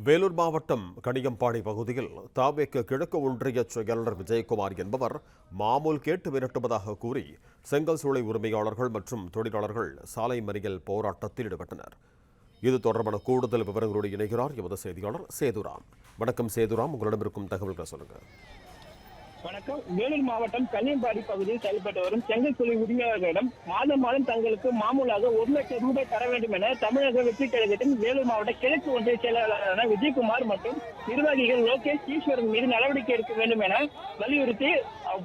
வேலூர் மாவட்டம் கணியம்பாடி பகுதியில் தாவேக கிழக்கு ஒன்றிய செயலர் விஜயகுமார் என்பவர் மாமூல் கேட்டு மிரட்டுவதாக கூறி செங்கல் சூளை உரிமையாளர்கள் மற்றும் தொழிலாளர்கள் சாலை மறியல் போராட்டத்தில் ஈடுபட்டனர். இது தொடர்பான கூடுதல் விவரங்களோடு இணைகிறார் எமது செய்தியாளர் சேதுராம். வணக்கம் சேதுராம், உங்களிடம் இருக்கும் தகவல்களை சொல்லுங்கள். வணக்கம். வேலூர் மாவட்டம் கன்னியம்பாடி பகுதியில் செயல்பட்டு வரும் செங்கல் சூளை உரிமையாளர்களிடம் மாதம் தங்களுக்கு மாமூலாக 1 லட்சம் ரூபாய் தர வேண்டும் என தமிழக வெற்றி கழகத்தின் வேலூர் மாவட்ட கிழக்கு ஒன்றிய செயலாளரான விஜயகுமார் மற்றும் நிர்வாகிகள் லோகேஷ் ஈஸ்வரன் மீது நடவடிக்கை எடுக்க வேண்டும் என வலியுறுத்தி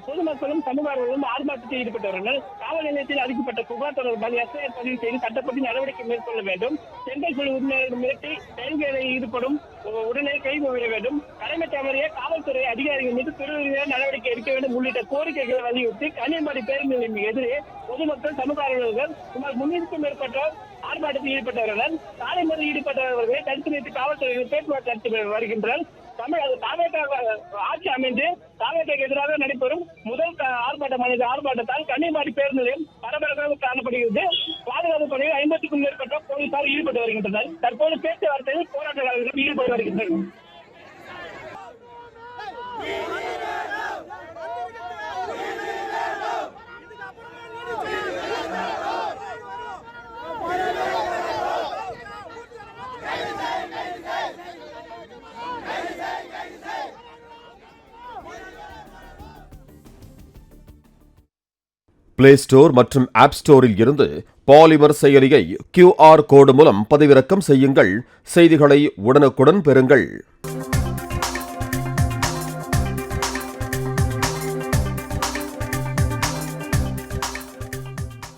பொதுமக்களும் சமூகர்களும் ஆர்ப்பாட்டத்தில் ஈடுபட்டவர்கள் காவல் நிலையத்தில் அளிக்கப்பட்ட புகார் தொடர்பாக எஸ்ஐஆர் பதிவு செய்து சட்டப்படி நடவடிக்கை மேற்கொள்ள வேண்டும். செங்கல் சூளை உரிமையாளர்கள் மிரட்டி செயல்களில் ஈடுபடும் உடனே கைது விட வேண்டும். கடமை தவறிய காவல்துறை அதிகாரிகள் மீது பெருநிலையான நடவடிக்கை எடுக்க வேண்டும் உள்ளிட்ட கோரிக்கைகளை வலியுறுத்தி கன்னியம்பாடி பேருந்து நிலையம் எதிரே பொதுமக்கள் சமூக ஆர்வலர்கள் சுமார் 300க்கும் மேற்பட்டோர் ஆர்ப்பாட்டத்தில் ஈடுபட்டவர்கள் சாலை மறியலில் ஈடுபட்டவர்களை தடுத்து நிறுத்தி காவல்துறையினர் பேச்சுவார்த்தை நடத்தி வருகின்றனர். ஆட்சி அமைந்து தாவேக்காவுக்கு எதிராக நடைபெறும் முதல் ஆர்ப்பாட்டத்தால் கன்னியம்பாடி பேருந்து நிலையம் பரபரப்பாக காணப்படுகிறது. பாதுகாப்பு பணியில் 50க்கும் மேற்பட்ட போலீசார் ஈடுபட்டு வருகின்றனர். தற்போது பேச்சுவார்த்தையில் போராட்டக்காரர்கள் ஈடுபட்டு வருகின்றனர். பிளே ஸ்டோர் மற்றும் ஆப் ஸ்டோரில் இருந்து பாலிமர் செயலியை QR கோடு மூலம் பதிவிறக்கம் செய்யுங்கள். செய்திகளை உடனுக்குடன் பெறுங்கள்.